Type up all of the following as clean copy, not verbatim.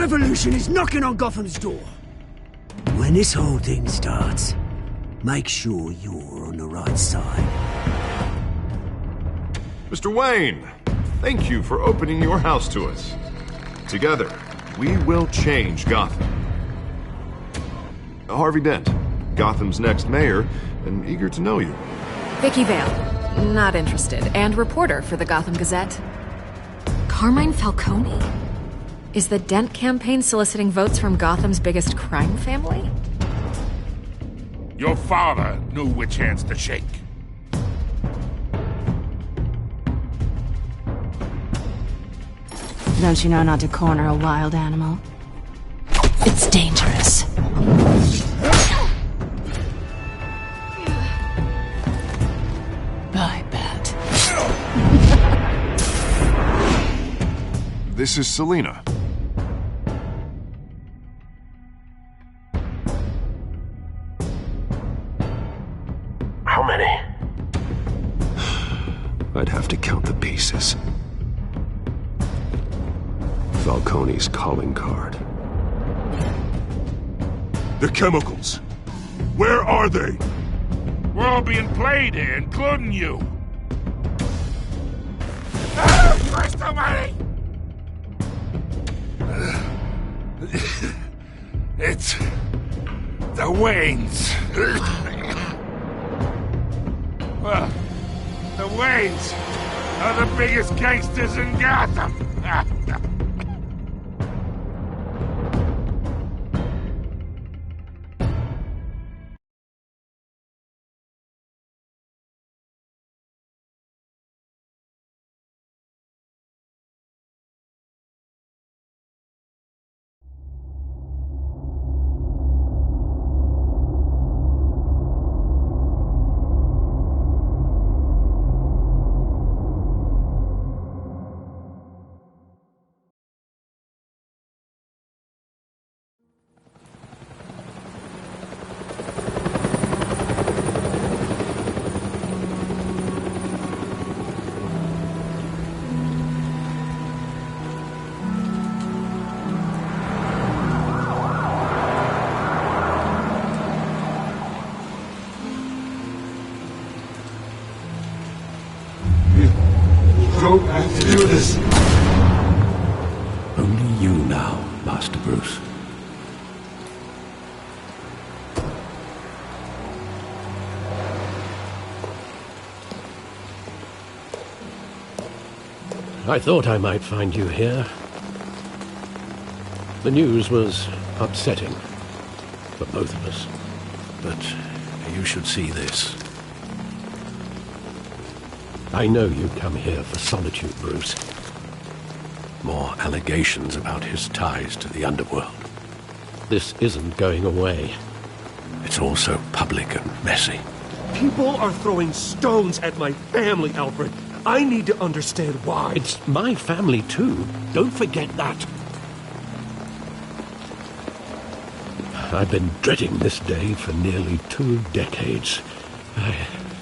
revolution is knocking on Gotham's door. When this whole thing starts, make sure you're on the right side. Mr. Wayne, thank you for opening your house to us. Together, we will change Gotham. Harvey Dent, Gotham's next mayor, and eager to know you. Vicky Vale, not interested, and reporter for the Gotham Gazette. Carmine Falcone? Is the Dent campaign soliciting votes from Gotham's biggest crime family? Your father knew which hands to shake. Don't you know not to corner a wild animal? It's dangerous. I bet. This is Selina. How many? I'd have to count the pieces. Falcone's calling card. The chemicals. Where are they? We're all being played here, including you. Christ almighty! It's the Waynes. Well, the Waynes are the biggest gangsters in Gotham. Don't have to do this. Only you now, Master Bruce. I thought I might find you here. The news was upsetting for both of us. But you should see this. I know you come here for solitude, Bruce. More allegations about his ties to the underworld. This isn't going away. It's all so public and messy. People are throwing stones at my family, Alfred. I need to understand why. It's my family, too. Don't forget that. I've been dreading this day for nearly 2 decades.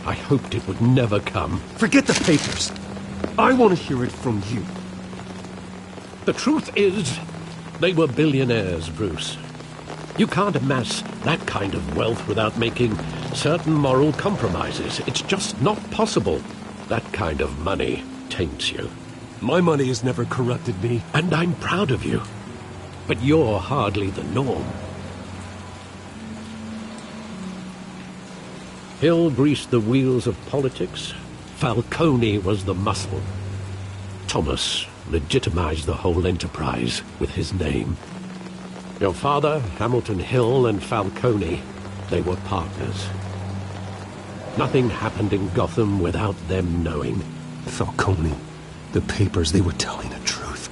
I hoped it would never come. Forget the papers. I want to hear it from you. The truth is, they were billionaires, Bruce. You can't amass that kind of wealth without making certain moral compromises. It's just not possible. That kind of money taints you. My money has never corrupted me. And I'm proud of you. But you're hardly the norm. Hill greased the wheels of politics. Falcone was the muscle. Thomas legitimized the whole enterprise with his name. Your father, Hamilton Hill, and Falcone, they were partners. Nothing happened in Gotham without them knowing. Falcone, the papers, they were telling the truth.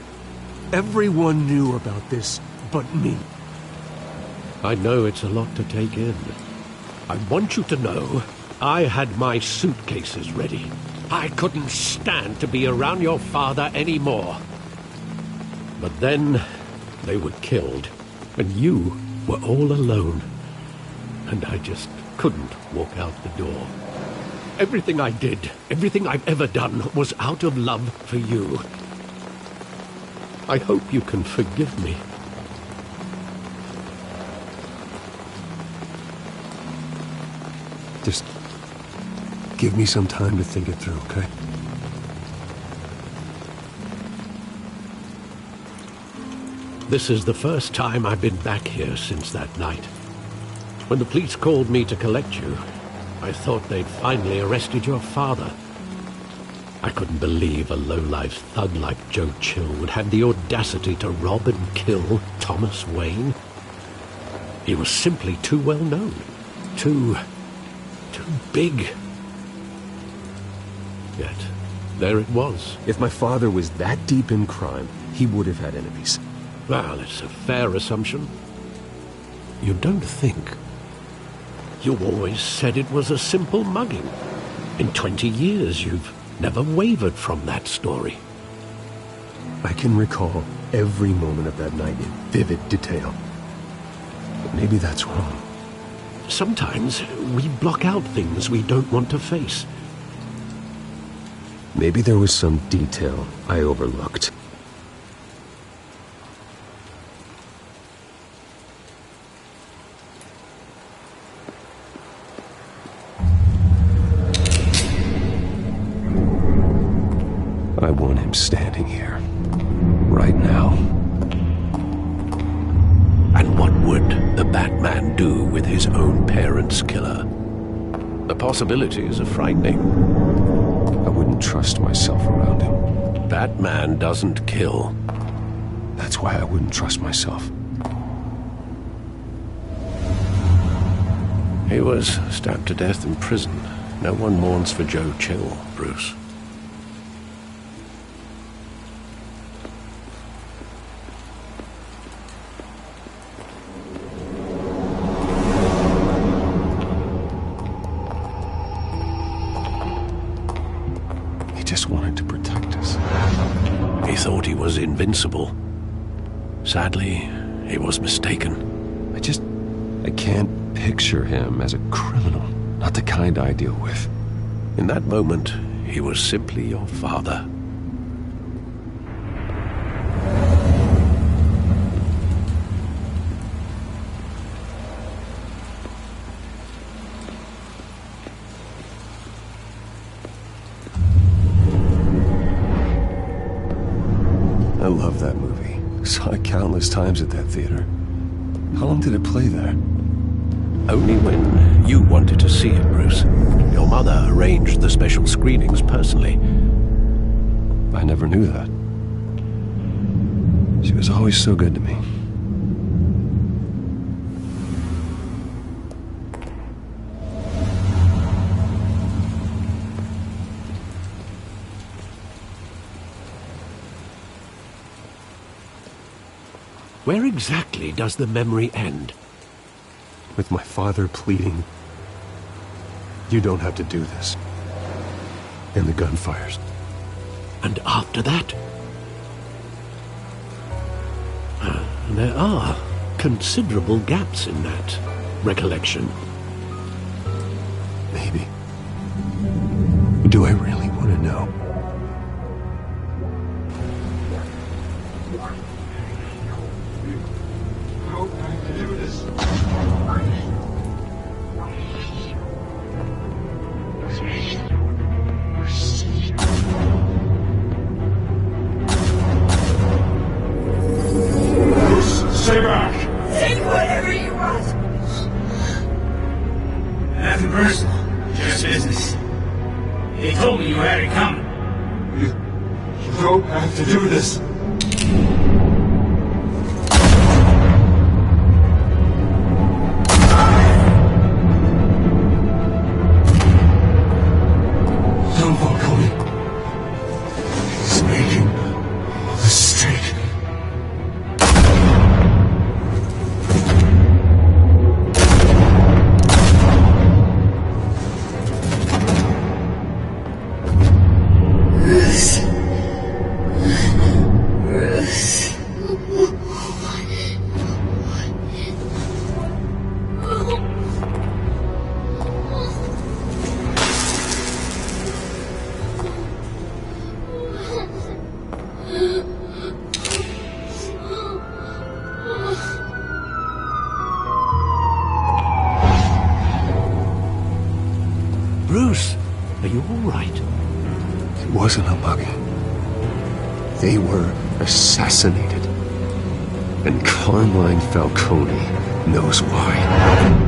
Everyone knew about this but me. I know it's a lot to take in. I want you to know I had my suitcases ready. I couldn't stand to be around your father anymore. But then they were killed, and you were all alone. And I just couldn't walk out the door. Everything I did, everything I've ever done, was out of love for you. I hope you can forgive me. Just give me some time to think it through, okay? This is the first time I've been back here since that night. When the police called me to collect you, I thought they'd finally arrested your father. I couldn't believe a low-life thug like Joe Chill would have the audacity to rob and kill Thomas Wayne. He was simply too well known. Too big. Yet, there it was. If my father was that deep in crime, he would have had enemies. Well, it's a fair assumption. You don't think. You always said it was a simple mugging. In 20 years, you've never wavered from that story. I can recall every moment of that night in vivid detail. But maybe that's wrong. Sometimes we block out things we don't want to face. Maybe there was some detail I overlooked. I want him standing here, right now. And what would the Batman do with his own parents' killer? The possibilities are frightening. I wouldn't trust myself around him. Batman doesn't kill. That's why I wouldn't trust myself. He was stabbed to death in prison. No one mourns for Joe Chill, Bruce. Just wanted to protect us. He thought he was invincible. Sadly, he was mistaken. I can't picture him as a criminal. Not the kind I deal with. In that moment, he was simply your father. I love that movie. Saw it countless times at that theater. How long did it play there? Only when you wanted to see it, Bruce. Your mother arranged the special screenings personally. I never knew that. She was always so good to me. Where exactly does the memory end? With my father pleading, "You don't have to do this." And the gunfires. And after that? There are considerable gaps in that recollection. Maybe. Do I really want to know? Stay back! Say whatever you want. Nothing personal, just business. They told me you had it coming. You don't have to do this. Don't Falcone. He's making a mistake. Bruce. all right? It wasn't a buggy. They were assassinated. And Carmine Falcone knows why.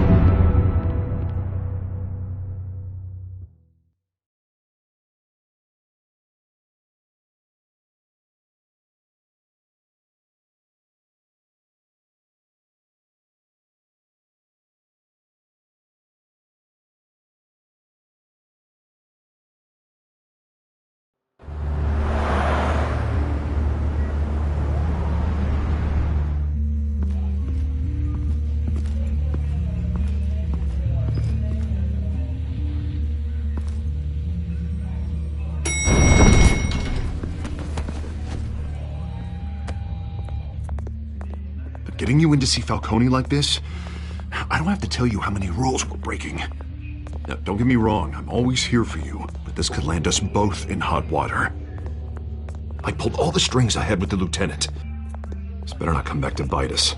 Getting you in to see Falcone like this? I don't have to tell you how many rules we're breaking. Now, don't get me wrong, I'm always here for you, but this could land us both in hot water. I pulled all the strings I had with the lieutenant. This better not come back to bite us.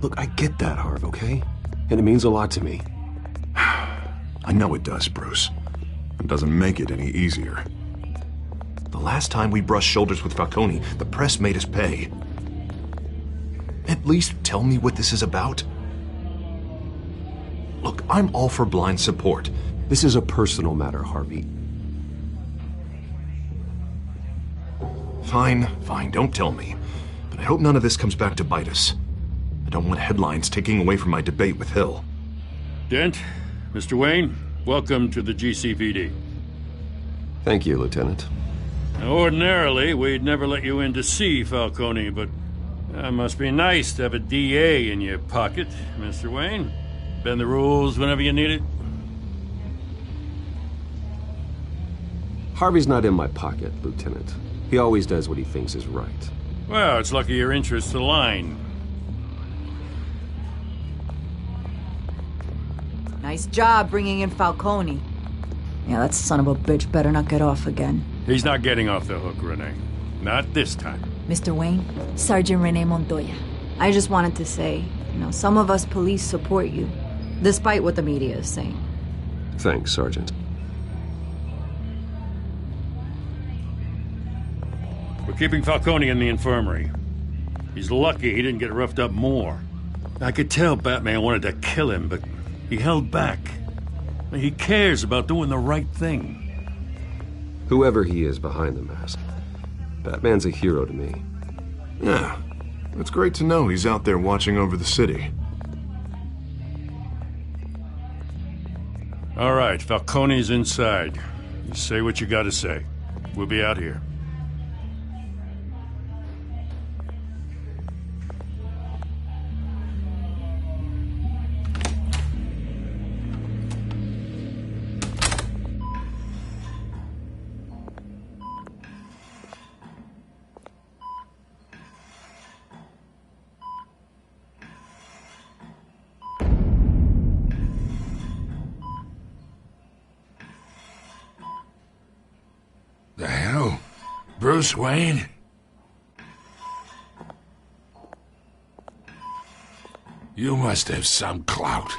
Look, I get that, Harv, okay? And it means a lot to me. I know it does, Bruce. It doesn't make it any easier. The last time we brushed shoulders with Falcone, the press made us pay. At least tell me what this is about. Look, I'm all for blind support. This is a personal matter, Harvey. Fine, don't tell me. But I hope none of this comes back to bite us. I don't want headlines taking away from my debate with Hill. Dent, Mr. Wayne, welcome to the GCPD. Thank you, Lieutenant. Now, ordinarily, we'd never let you in to see Falcone, but it must be nice to have a DA in your pocket, Mr. Wayne. Bend the rules whenever you need it. Harvey's not in my pocket, Lieutenant. He always does what he thinks is right. Well, it's lucky your interests align. Nice job bringing in Falcone. Yeah, that son of a bitch better not get off again. He's not getting off the hook, Renee. Not this time. Mr. Wayne, Sergeant Renee Montoya. I just wanted to say, some of us police support you, despite what the media is saying. Thanks, Sergeant. We're keeping Falcone in the infirmary. He's lucky he didn't get roughed up more. I could tell Batman wanted to kill him, but he held back. He cares about doing the right thing. Whoever he is behind the mask, Batman's a hero to me. Yeah, it's great to know he's out there watching over the city. All right, Falcone's inside. You say what you gotta say. We'll be out here. The hell? Bruce Wayne? You must have some clout.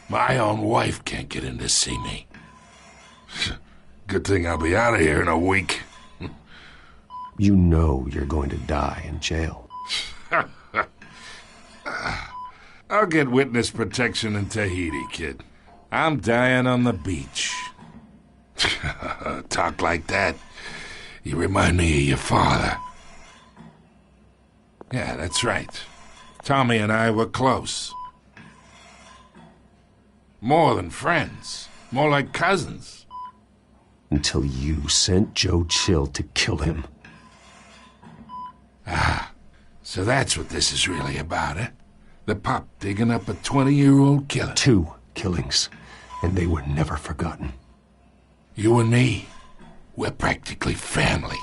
My own wife can't get in to see me. Good thing I'll be out of here in a week. You know you're going to die in jail. I'll get witness protection in Tahiti, kid. I'm dying on the beach. Talk like that. You remind me of your father. Yeah, that's right. Tommy and I were close. More than friends. More like cousins. Until you sent Joe Chill to kill him. Ah, so that's what this is really about, eh? The pup digging up a 20-year-old killer. 2 killings, and they were never forgotten. You and me, we're practically family.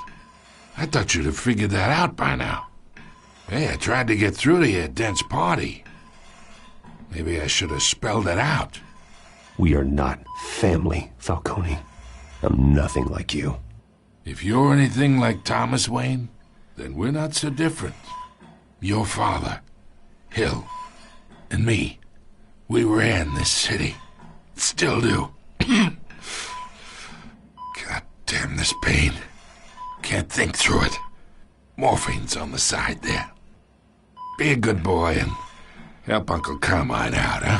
I thought you'd have figured that out by now. Hey, I tried to get through to you at Dent's party. Maybe I should have spelled it out. We are not family, Falcone. I'm nothing like you. If you're anything like Thomas Wayne, then we're not so different. Your father, Hill, and me, we ran this city. Still do. Damn this pain. Can't think through it. Morphine's on the side there. Be a good boy and help Uncle Carmine out, huh?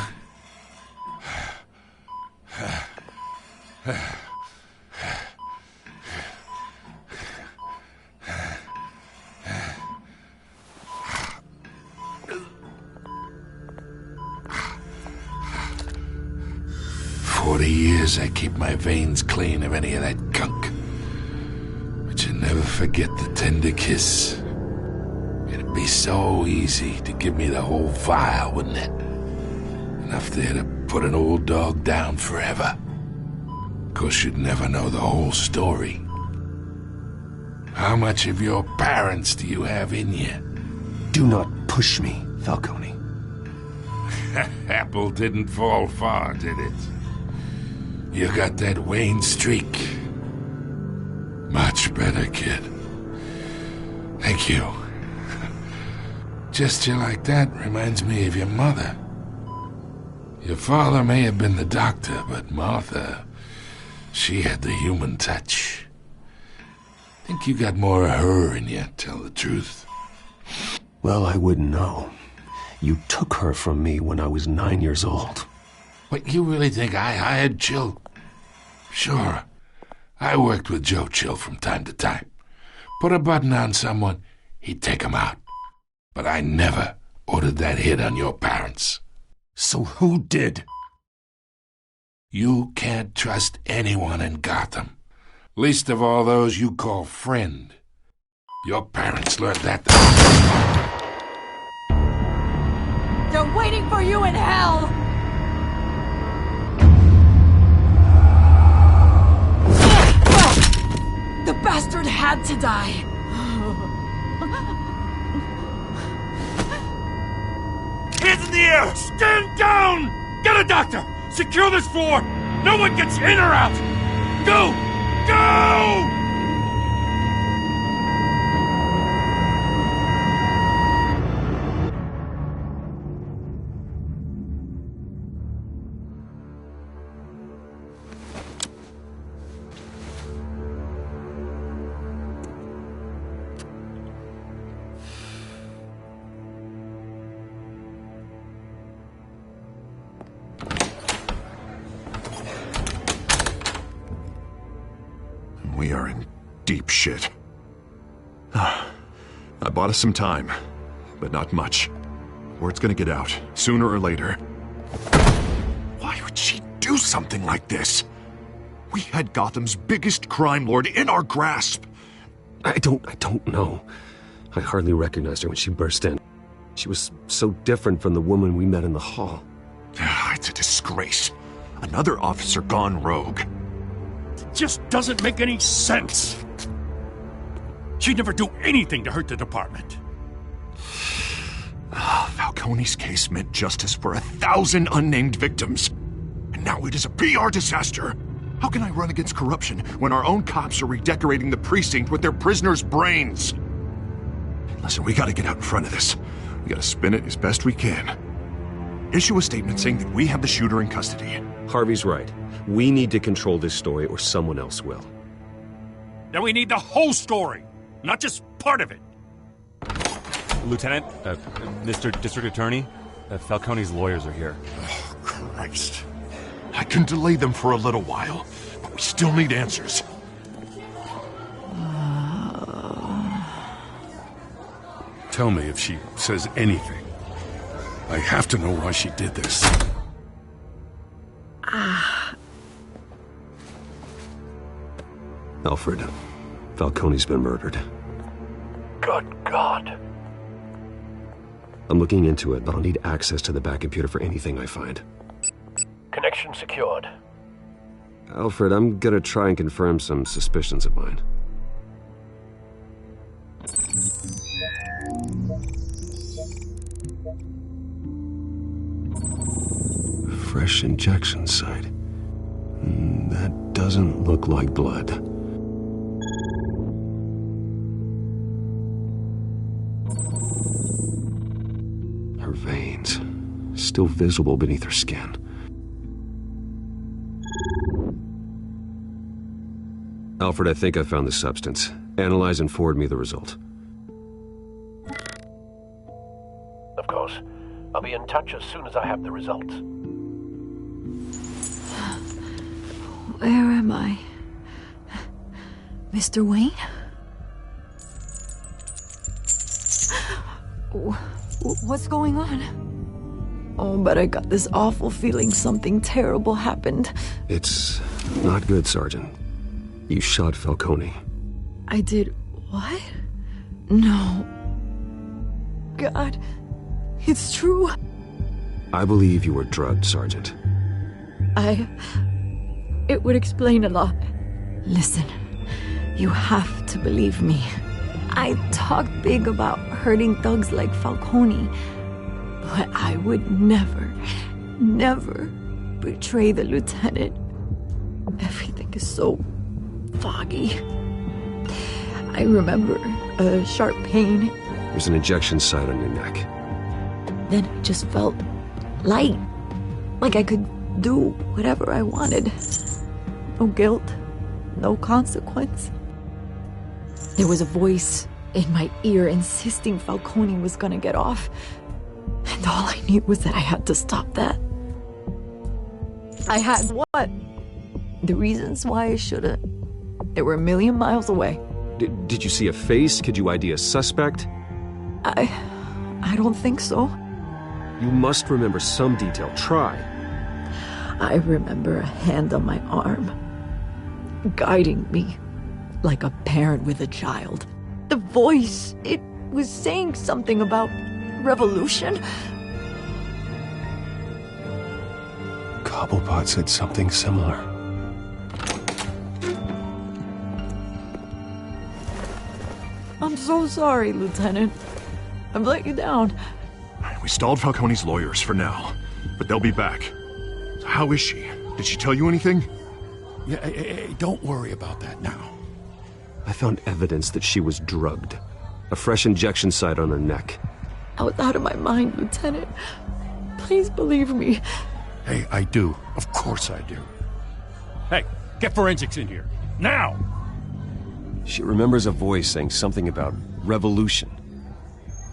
40 years I keep my veins clean of any of that gunk. But you never forget the tender kiss. It'd be so easy to give me the whole vial, wouldn't it? Enough there to put an old dog down forever. Of course, you'd never know the whole story. How much of your parents do you have in you? Do not push me, Falcone. Apple didn't fall far, did it? You got that Wayne streak. Much better, kid. Thank you. Gesture like that reminds me of your mother. Your father may have been the doctor, but Martha, she had the human touch. Think you got more of her in you, tell the truth. Well, I wouldn't know. You took her from me when I was 9 years old. What, you really think I hired Chill? Sure. I worked with Joe Chill from time to time. Put a button on someone, he'd take him out. But I never ordered that hit on your parents. So who did? You can't trust anyone in Gotham. Least of all those you call friend. Your parents learned that. They're waiting for you in hell! The bastard had to die! Hands in the air! Stand down! Get a doctor! Secure this floor! No one gets in or out! Go! Go! We are in deep shit. I bought us some time, but not much. Word's gonna get out, sooner or later. Why would she do something like this? We had Gotham's biggest crime lord in our grasp. I don't know. I hardly recognized her when she burst in. She was so different from the woman we met in the hall. It's a disgrace. Another officer gone rogue. Just doesn't make any sense. She'd never do anything to hurt the department. Falcone's case meant justice for 1,000 unnamed victims. And now it is a PR disaster. How can I run against corruption when our own cops are redecorating the precinct with their prisoners' brains? Listen, we gotta get out in front of this. We gotta spin it as best we can. Issue a statement saying that we have the shooter in custody. Harvey's right. We need to control this story or someone else will. Then we need the whole story, not just part of it. Lieutenant, Mr. District Attorney, Falcone's lawyers are here. Oh, Christ. I can delay them for a little while, but we still need answers. Tell me if she says anything. I have to know why she did this. Alfred, Falcone's been murdered. Good God. I'm looking into it, but I'll need access to the back computer for anything I find. Connection secured. Alfred, I'm gonna try and confirm some suspicions of mine. Fresh injection site. That doesn't look like blood. Her veins, still visible beneath her skin. Alfred, I think I found the substance. Analyze and forward me the result. Of course. I'll be in touch as soon as I have the results. Where am I? Mr. Wayne? What's going on? Oh, but I got this awful feeling something terrible happened. It's not good, Sergeant. You shot Falcone. I did what? No. God, it's true. I believe you were drugged, Sergeant. It would explain a lot. Listen, you have to believe me. I talk big about hurting thugs like Falcone, but I would never betray the lieutenant. Everything is so foggy. I remember a sharp pain. There's an injection site on your neck. Then I just felt light, like I could do whatever I wanted. No guilt, no consequence. There was a voice in my ear insisting Falcone was gonna get off. And all I knew was that I had to stop that. I had what? The reasons why I should've. They were a million miles away. Did you see a face? Could you ID a suspect? I don't think so. You must remember some detail. Try. I remember a hand on my arm, guiding me like a parent with a child. The voice, it was saying something about revolution. Cobblepot said something similar. I'm so sorry, Lieutenant. I've let you down. We stalled Falcone's lawyers for now, but they'll be back. So how is she? Did she tell you anything? Yeah, hey, don't worry about that now. I found evidence that she was drugged. A fresh injection site on her neck. I was out of my mind, Lieutenant. Please believe me. Hey, I do. Of course I do. Hey, get forensics in here. Now! She remembers a voice saying something about revolution.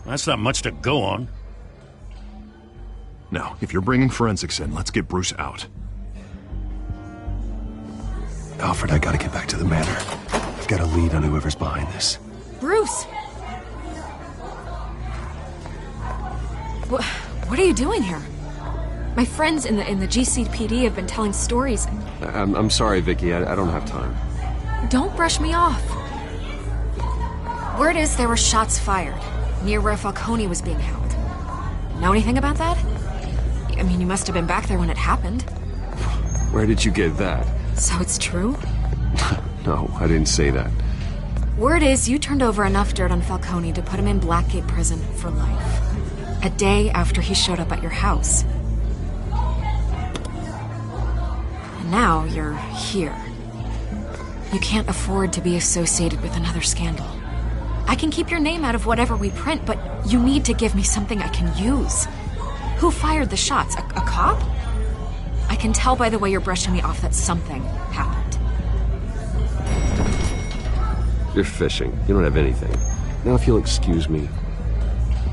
That's not much to go on. Now, if you're bringing forensics in, let's get Bruce out. Alfred, I gotta get back to the manor. I've got a lead on whoever's behind this. Bruce! What are you doing here? My friends in the GCPD have been telling stories. I'm sorry, Vicky. I don't have time. Don't brush me off. Word is there were shots fired near where Falcone was being held. Know anything about that? I mean, you must have been back there when it happened. Where did you get that? So it's true? No, I didn't say that. Word is you turned over enough dirt on Falcone to put him in Blackgate Prison for life. A day after he showed up at your house. And now you're here. You can't afford to be associated with another scandal. I can keep your name out of whatever we print, but you need to give me something I can use. Who fired the shots? A cop? I can tell by the way you're brushing me off that something happened. You're fishing. You don't have anything. Now, if you'll excuse me.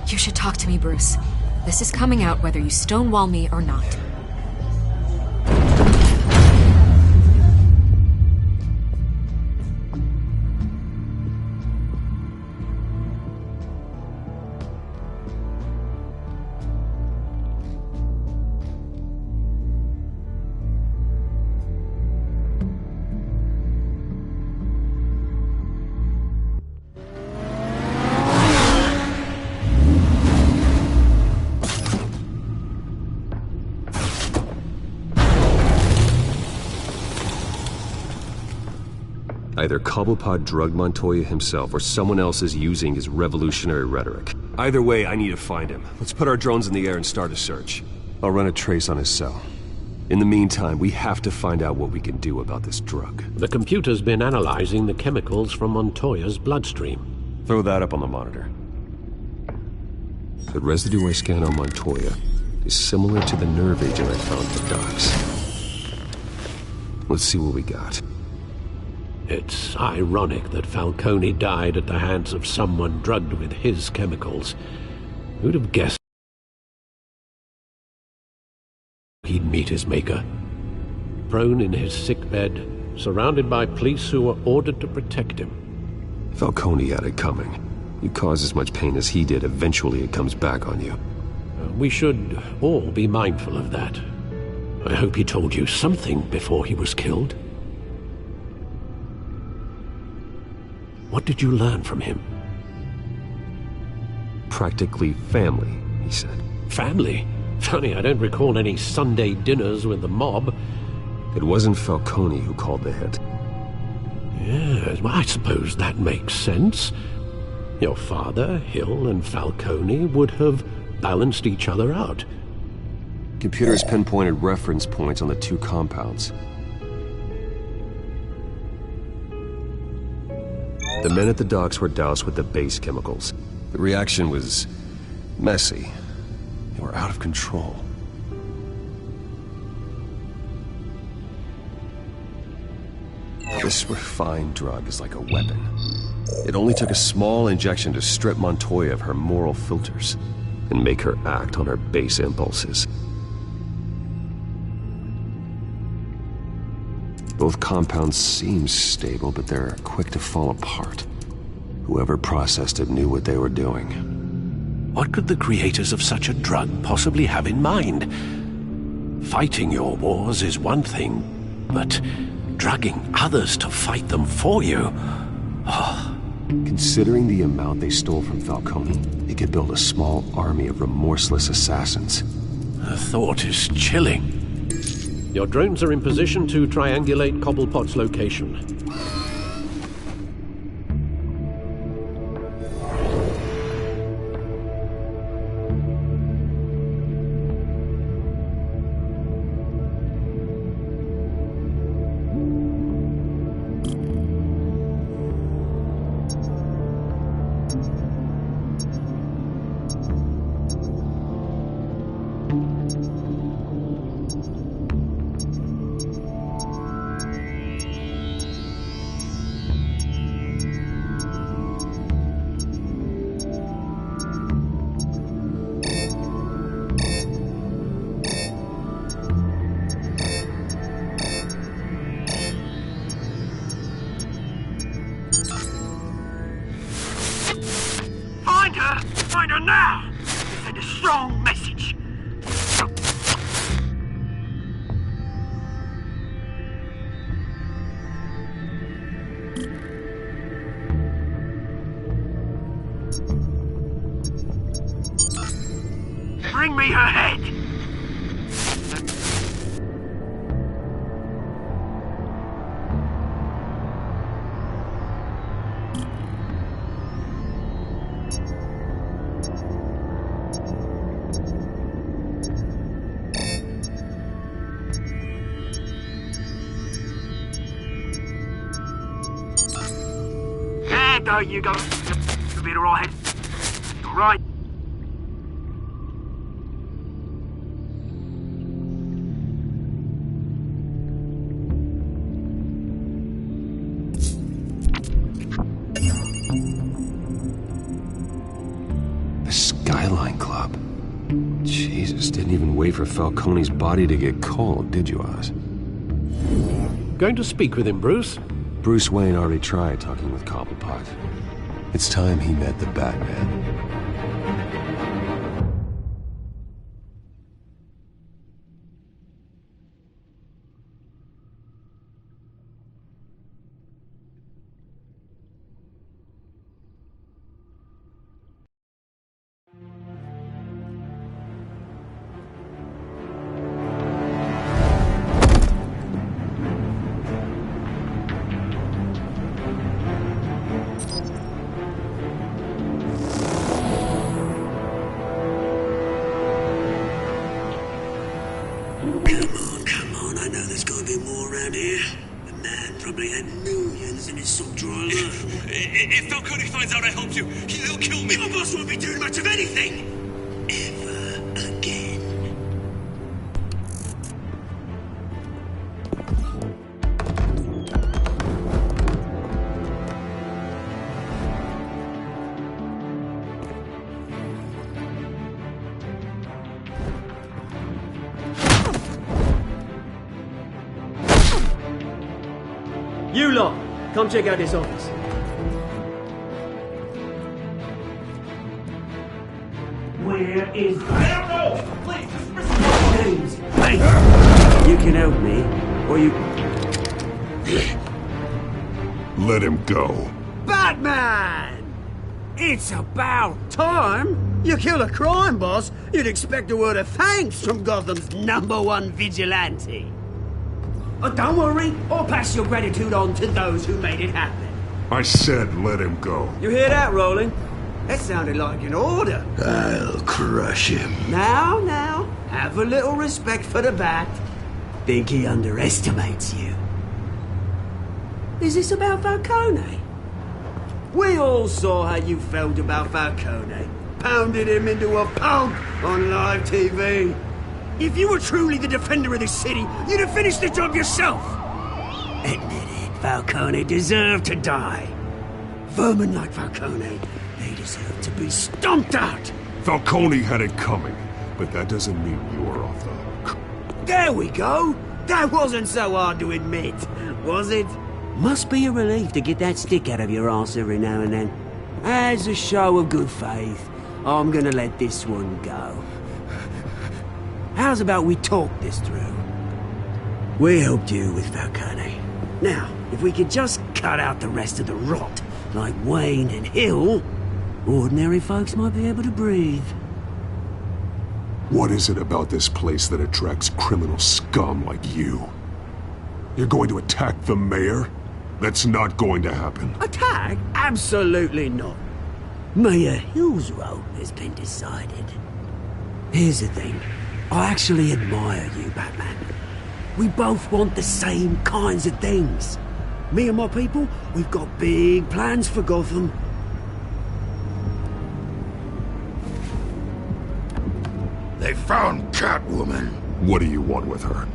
You should talk to me, Bruce. This is coming out whether you stonewall me or not. Either Cobblepot drugged Montoya himself, or someone else is using his revolutionary rhetoric. Either way, I need to find him. Let's put our drones in the air and start a search. I'll run a trace on his cell. In the meantime, we have to find out what we can do about this drug. The computer's been analyzing the chemicals from Montoya's bloodstream. Throw that up on the monitor. The residue I scan on Montoya is similar to the nerve agent I found for Docs. Let's see what we got. It's ironic that Falcone died at the hands of someone drugged with his chemicals. Who'd have guessed he'd meet his maker? Prone in his sickbed, surrounded by police who were ordered to protect him. Falcone had it coming. You cause as much pain as he did, eventually it comes back on you. We should all be mindful of that. I hope he told you something before he was killed. What did you learn from him? Practically family, he said. Family? Funny, I don't recall any Sunday dinners with the mob. It wasn't Falcone who called the hit. Yes, well, I suppose that makes sense. Your father, Hill, and Falcone would have balanced each other out. Computers pinpointed reference points on the two compounds. The men at the docks were doused with the base chemicals. The reaction was messy. They were out of control. This refined drug is like a weapon. It only took a small injection to strip Montoya of her moral filters and make her act on her base impulses. Both compounds seem stable, but they're quick to fall apart. Whoever processed it knew what they were doing. What could the creators of such a drug possibly have in mind? Fighting your wars is one thing, but drugging others to fight them for you? Oh. Considering the amount they stole from Falcone, they could build a small army of remorseless assassins. The thought is chilling. Your drones are in position to triangulate Cobblepot's location. Find her now! Send a strong message. Bring me her head! There you go. You'll be alright. Alright. The Skyline Club. Jesus, didn't even wait for Falcone's body to get cold, did you, Oz? Going to speak with him, Bruce? Bruce Wayne already tried talking with Cobblepot. It's time he met the Batman. Come on, I know there's gotta be more around here. The man probably had millions in his sock drawer alone. If Falcone finds out I helped you, he'll kill me. Your boss won't be doing much of anything! Ever again. You lot, come check out this office. Where is... I don't know! Please, James, hey! You can help me, or you... Let him go. Batman! It's about time! You kill a crime boss, you'd expect a word of thanks from Gotham's #1 vigilante. Oh, don't worry, I'll pass your gratitude on to those who made it happen. I said let him go. You hear that, Roland? That sounded like an order. I'll crush him. Now, have a little respect for the Bat. Think he underestimates you. Is this about Falcone? We all saw how you felt about Falcone. Pounded him into a pulp on live TV. If you were truly the defender of this city, you'd have finished the job yourself. Admit it, Falcone deserved to die. Vermin like Falcone, they deserve to be stomped out. Falcone had it coming, but that doesn't mean you're off the hook. There we go. That wasn't so hard to admit, was it? Must be a relief to get that stick out of your arse every now and then. As a show of good faith, I'm gonna let this one go. How's about we talk this through? We helped you with Falcone. Now, if we could just cut out the rest of the rot, like Wayne and Hill, ordinary folks might be able to breathe. What is it about this place that attracts criminal scum like you? You're going to attack the mayor? That's not going to happen. Attack? Absolutely not. Mayor Hill's role has been decided. Here's the thing. I actually admire you, Batman. We both want the same kinds of things. Me and my people, we've got big plans for Gotham. They found Catwoman. What do you want with her?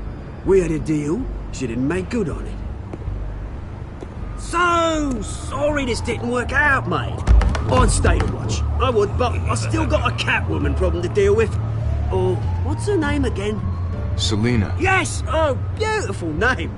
We had a deal. She didn't make good on it. So sorry this didn't work out, mate. I'd stay to watch. I would, but I still got a Catwoman problem to deal with. Oh, what's her name again? Selina. Yes! Oh, beautiful name.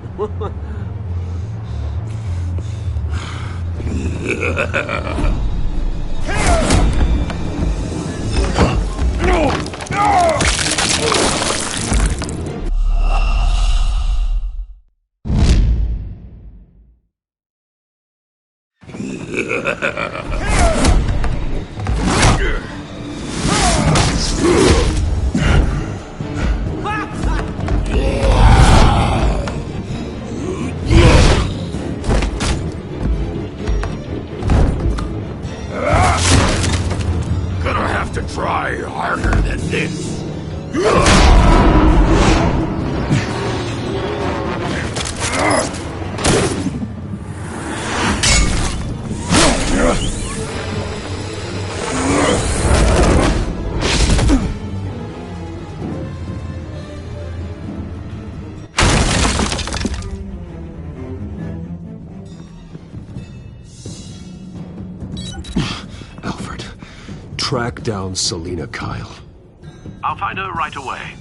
Gonna have to try harder than this. Alfred, track down Selina Kyle. I'll find her right away.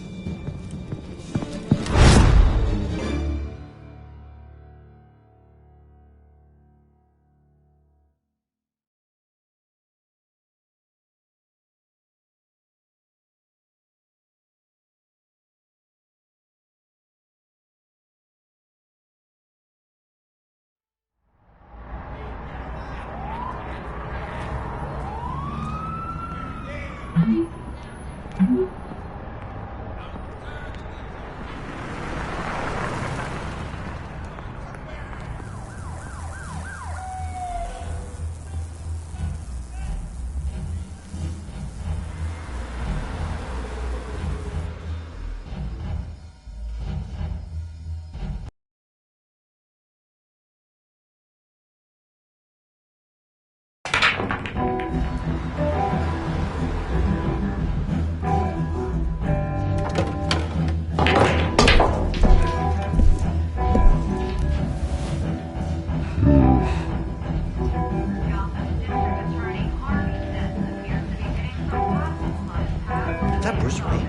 That Bruce Wayne?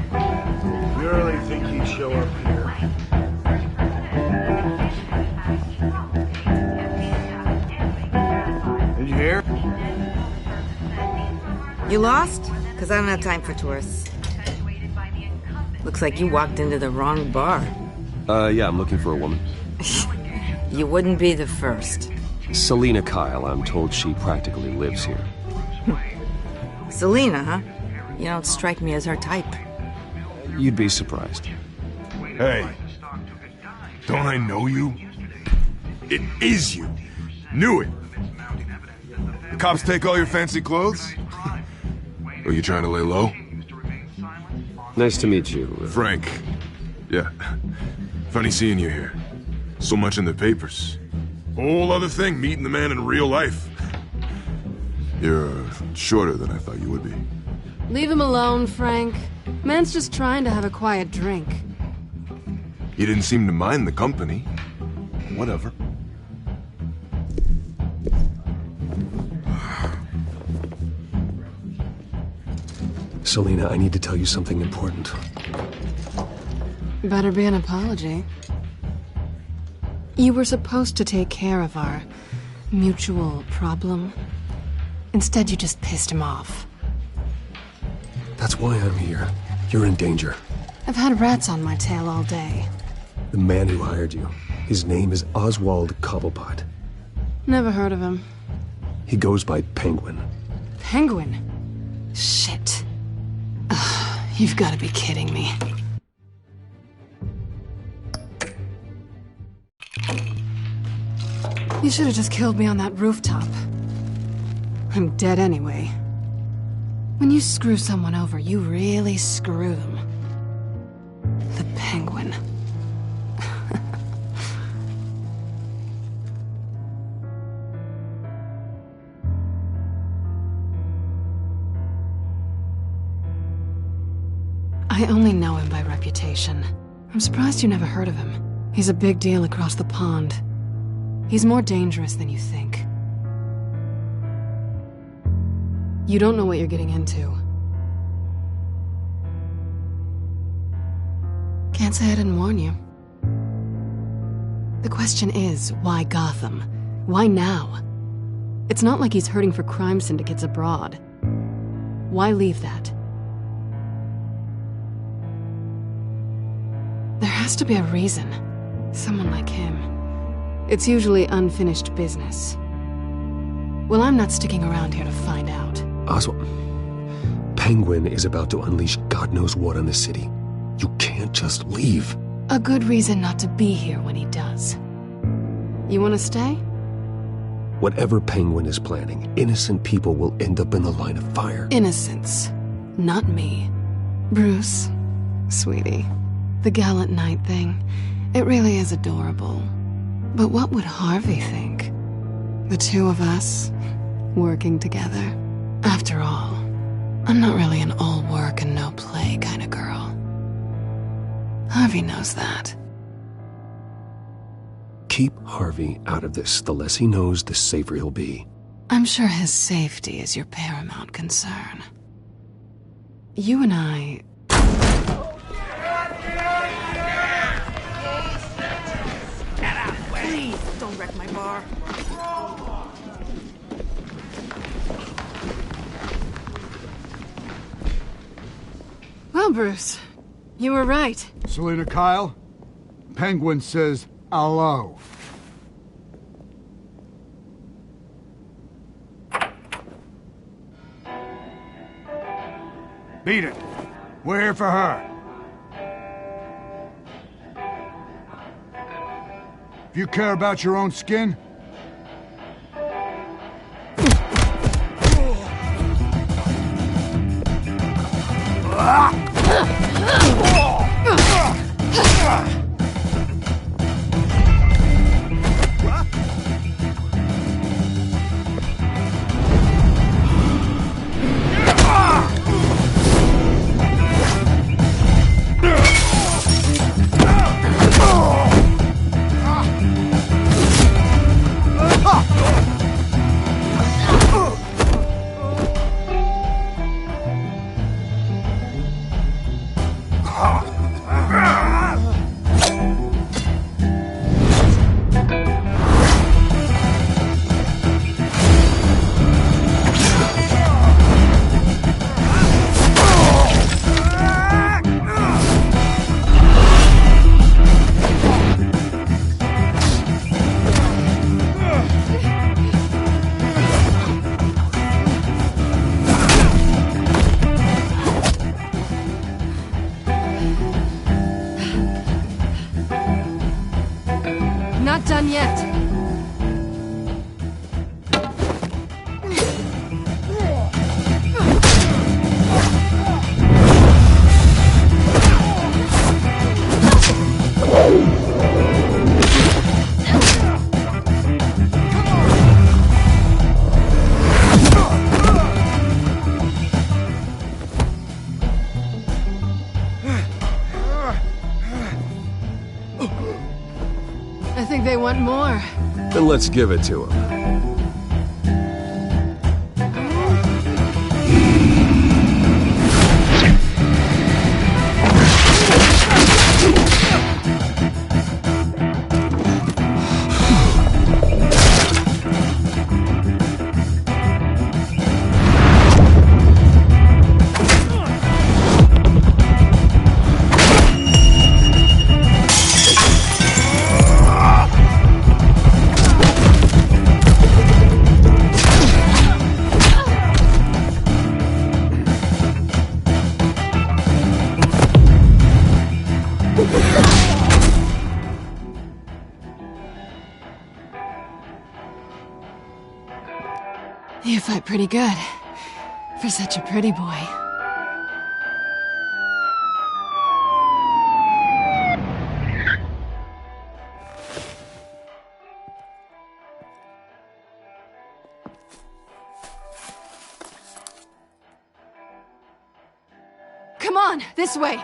You really think he'd show up here? You lost? Because I don't have time for tourists. Looks like you walked into the wrong bar. Yeah, I'm looking for a woman. You wouldn't be the first. Selina Kyle, I'm told she practically lives here. Selina, huh? You don't strike me as her type. You'd be surprised. Hey, don't I know you? It is you. Knew it. The cops take all your fancy clothes? Are you trying to lay low? Nice to meet you. Frank. Yeah. Funny seeing you here. So much in the papers. Whole other thing, meeting the man in real life. You're shorter than I thought you would be. Leave him alone, Frank. Man's just trying to have a quiet drink. You didn't seem to mind the company. Whatever. Selina, I need to tell you something important. Better be an apology. You were supposed to take care of our mutual problem. Instead, you just pissed him off. That's why I'm here. You're in danger. I've had rats on my tail all day. The man who hired you, his name is Oswald Cobblepot. Never heard of him. He goes by Penguin. Penguin? Shit. Ugh, you've got to be kidding me. You should have just killed me on that rooftop. I'm dead anyway. When you screw someone over, you really screw them. The Penguin. I only know him by reputation. I'm surprised you never heard of him. He's a big deal across the pond. He's more dangerous than you think. You don't know what you're getting into. Can't say I didn't warn you. The question is, why Gotham? Why now? It's not like he's hurting for crime syndicates abroad. Why leave that? There has to be a reason. Someone like him. It's usually unfinished business. Well, I'm not sticking around here to find out. Oswald, Penguin is about to unleash God knows what on the city. You can't just leave. A good reason not to be here when he does. You want to stay? Whatever Penguin is planning, innocent people will end up in the line of fire. Innocence. Not me. Bruce, sweetie. The gallant knight thing, it really is adorable. But what would Harvey think? The two of us, working together. After all, I'm not really an all work and no play kind of girl. Harvey knows that. Keep Harvey out of this. The less he knows, the safer he'll be. I'm sure his safety is your paramount concern. You and I... Please, don't wreck my bar. Well, Bruce, you were right. Selina Kyle, Penguin says hello. Beat it. We're here for her. If you care about your own skin, not done yet. I think they want more. Then let's give it to them. You fight pretty good. For such a pretty boy. Come on, this way!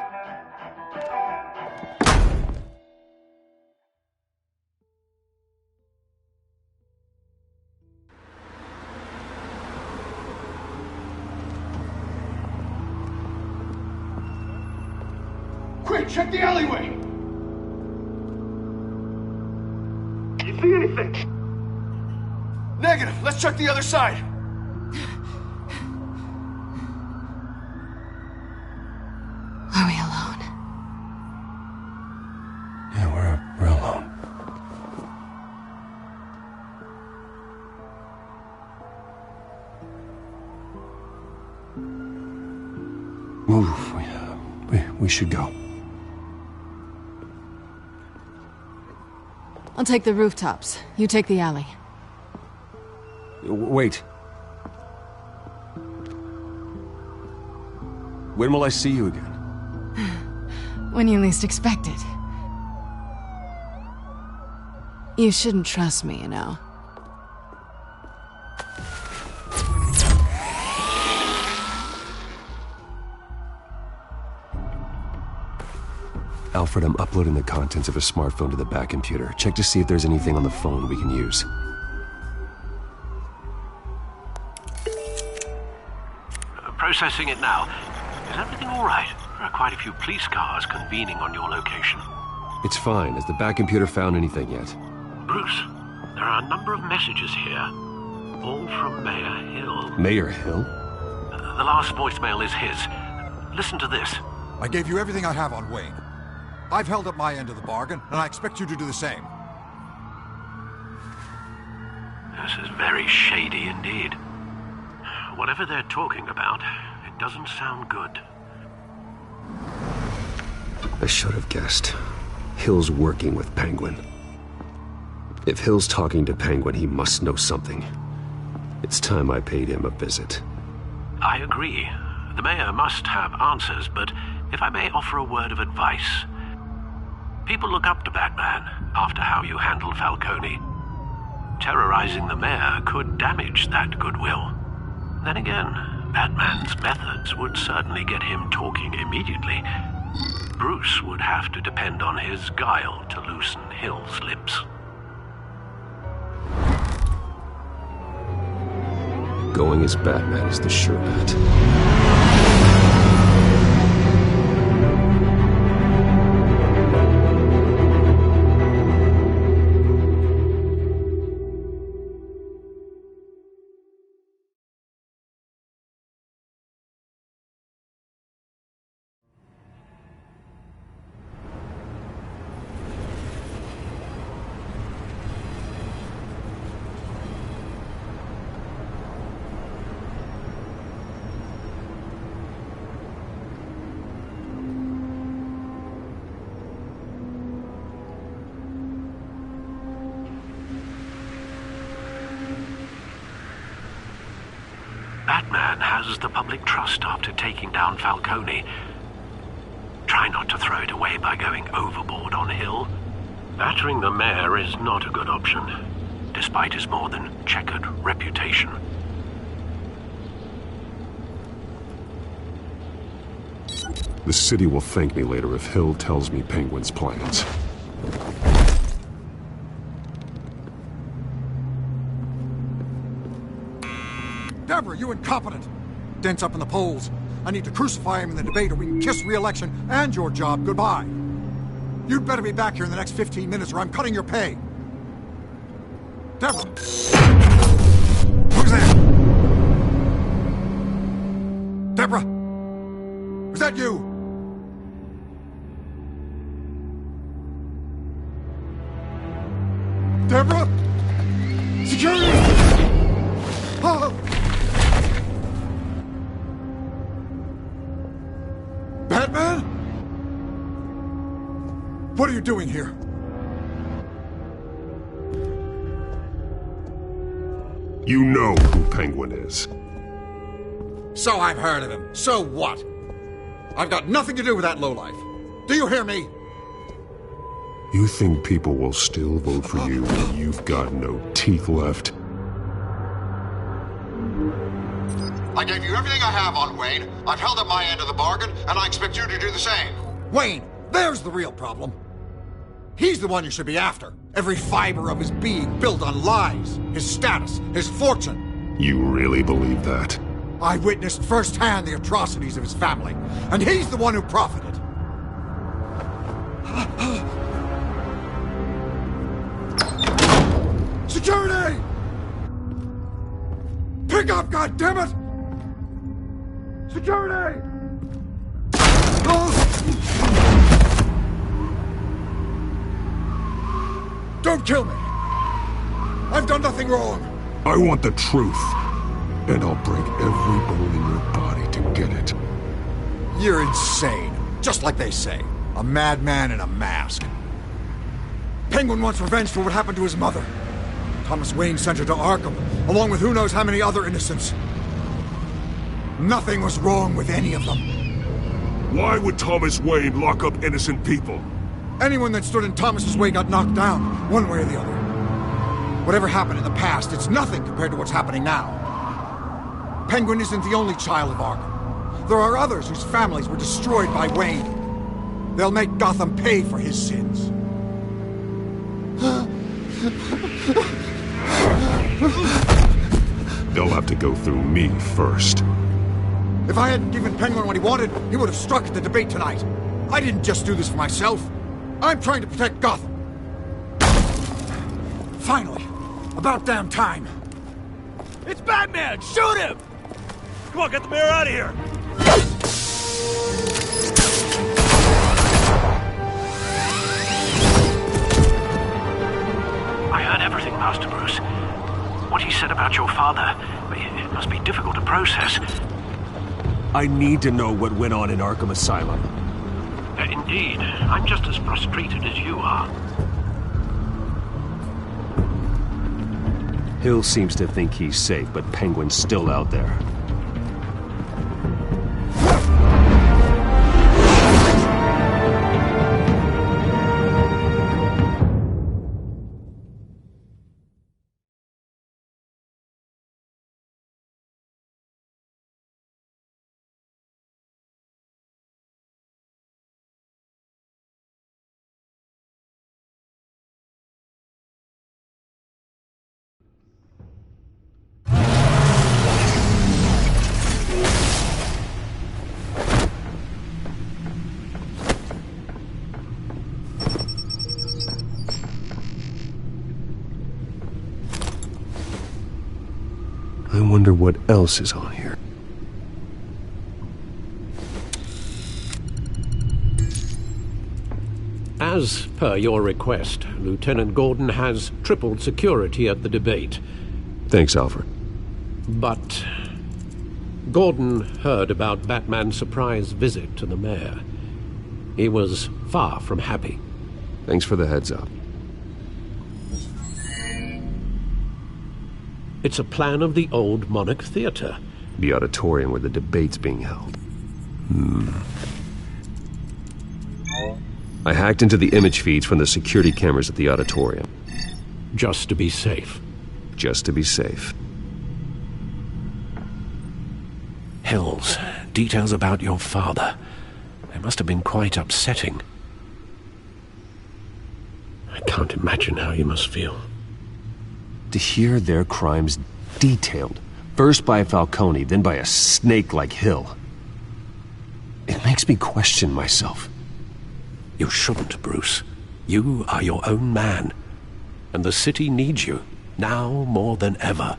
Quick, check the alleyway! You see anything? Negative. Let's check the other side. Are we alone? Yeah, we're alone. Move. We should go. I'll take the rooftops. You take the alley. Wait. When will I see you again? When you least expect it. You shouldn't trust me, you know. Alfred, I'm uploading the contents of a smartphone to the back computer. Check to see if there's anything on the phone we can use. Processing it now. Is everything all right? There are quite a few police cars convening on your location. It's fine. Has the back computer found anything yet? Bruce, there are a number of messages here. All from Mayor Hill. Mayor Hill? The last voicemail is his. Listen to this. I gave you everything I have on Wayne. I've held up my end of the bargain, and I expect you to do the same. This is very shady indeed. Whatever they're talking about, it doesn't sound good. I should have guessed. Hill's working with Penguin. If Hill's talking to Penguin, he must know something. It's time I paid him a visit. I agree. The mayor must have answers, but if I may offer a word of advice. People look up to Batman after how you handled Falcone. Terrorizing the mayor could damage that goodwill. Then again, Batman's methods would certainly get him talking immediately. Bruce would have to depend on his guile to loosen Hill's lips. Going as Batman is the sure bet. has the public trust after taking down Falcone. Try not to throw it away by going overboard on Hill. Battering the mayor is not a good option, despite his more than checkered reputation. The city will thank me later if Hill tells me Penguin's plans. Deborah, you incompetent! Dent's up in the polls. I need to crucify him in the debate or we can kiss re-election and your job goodbye. You'd better be back here in the next 15 minutes or I'm cutting your pay. Deborah! Who's there? Deborah! Was that you? Deborah! Security! Oh! Batman? What are you doing here? You know who Penguin is. So I've heard of him. So what? I've got nothing to do with that lowlife. Do you hear me? You think people will still vote for you when you've got no teeth left? I gave you everything I have on Wayne. I've held up my end of the bargain, and I expect you to do the same. Wayne, there's the real problem. He's the one you should be after. Every fiber of his being built on lies, his status, his fortune. You really believe that? I witnessed firsthand the atrocities of his family, and he's the one who profited. Security! Pick up, goddammit! Security! Don't kill me! I've done nothing wrong! I want the truth, and I'll break every bone in your body to get it. You're insane, just like they say. A madman in a mask. Penguin wants revenge for what happened to his mother. Thomas Wayne sent her to Arkham, along with who knows how many other innocents. Nothing was wrong with any of them. Why would Thomas Wayne lock up innocent people? Anyone that stood in Thomas's way got knocked down, one way or the other. Whatever happened in the past, it's nothing compared to what's happening now. Penguin isn't the only child of Arkham. There are others whose families were destroyed by Wayne. They'll make Gotham pay for his sins. They'll have to go through me first. If I hadn't given Penguin what he wanted, he would have struck at the debate tonight. I didn't just do this for myself. I'm trying to protect Gotham. Finally. About damn time. It's Batman! Shoot him! Come on, get the mayor out of here! I heard everything, Master Bruce. What he said about your father, it must be difficult to process. I need to know what went on in Arkham Asylum. Indeed. I'm just as frustrated as you are. Hill seems to think he's safe, but Penguin's still out there. I wonder what else is on here. As per your request, Lieutenant Gordon has tripled security at the debate. Thanks, Alfred. But Gordon heard about Batman's surprise visit to the mayor. He was far from happy. Thanks for the heads up. It's a plan of the old Monarch Theatre. The auditorium where the debate's being held. I hacked into the image feeds from the security cameras at the auditorium. Just to be safe. Just to be safe. Hills, details about your father. They must have been quite upsetting. I can't imagine how you must feel. To hear their crimes detailed, first by Falcone, then by a snake like Hill. It makes me question myself. You shouldn't, Bruce. You are your own man. And the city needs you, now more than ever.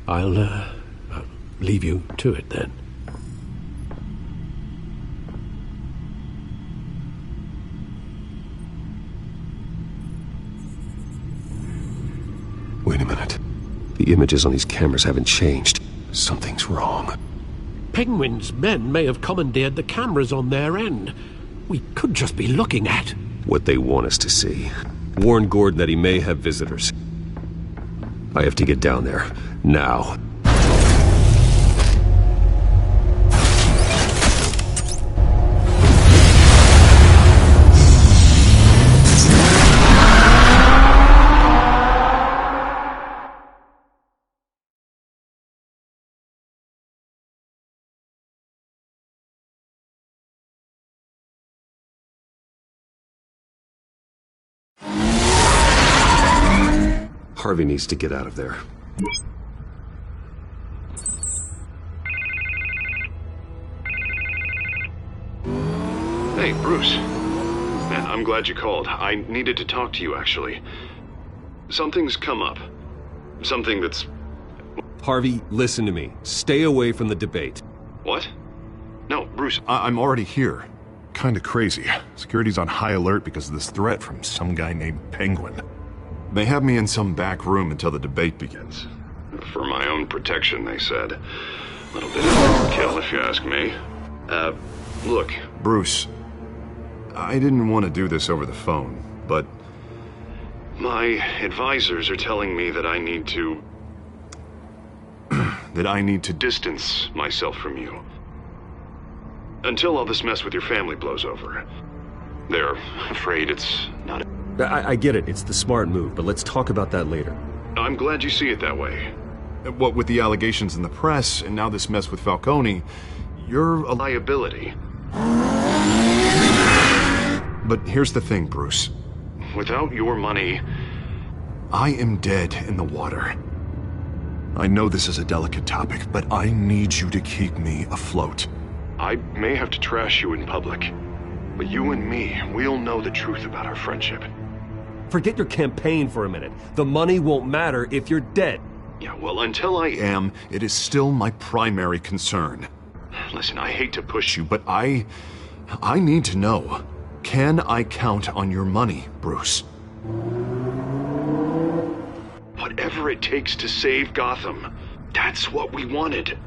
I'll leave you to it then. Wait a minute. The images on these cameras haven't changed. Something's wrong. Penguin's men may have commandeered the cameras on their end. We could just be looking at what they want us to see. Warn Gordon that he may have visitors. I have to get down there. Now. Harvey needs to get out of there. Hey, Bruce. Man, I'm glad you called. I needed to talk to you, actually. Something's come up. Something that's... Harvey, listen to me. Stay away from the debate. What? No, Bruce, I'm already here. Kinda crazy. Security's on high alert because of this threat from some guy named Penguin. They have me in some back room until the debate begins. For my own protection, they said. A little bit of overkill, if you ask me. Look, Bruce, I didn't want to do this over the phone, but my advisors are telling me that I need to... that I need to distance myself from you. Until all this mess with your family blows over. They're afraid it's not... I get it. It's the smart move, but let's talk about that later. I'm glad you see it that way. What with the allegations in the press, and now this mess with Falcone, you're a liability. But here's the thing, Bruce. Without your money, I am dead in the water. I know this is a delicate topic, but I need you to keep me afloat. I may have to trash you in public, but you and me, we'll know the truth about our friendship. Forget your campaign for a minute. The money won't matter if you're dead. Yeah, well, until I am, it is still my primary concern. Listen, I hate to push you, but I need to know. Can I count on your money, Bruce? Whatever it takes to save Gotham, that's what we wanted.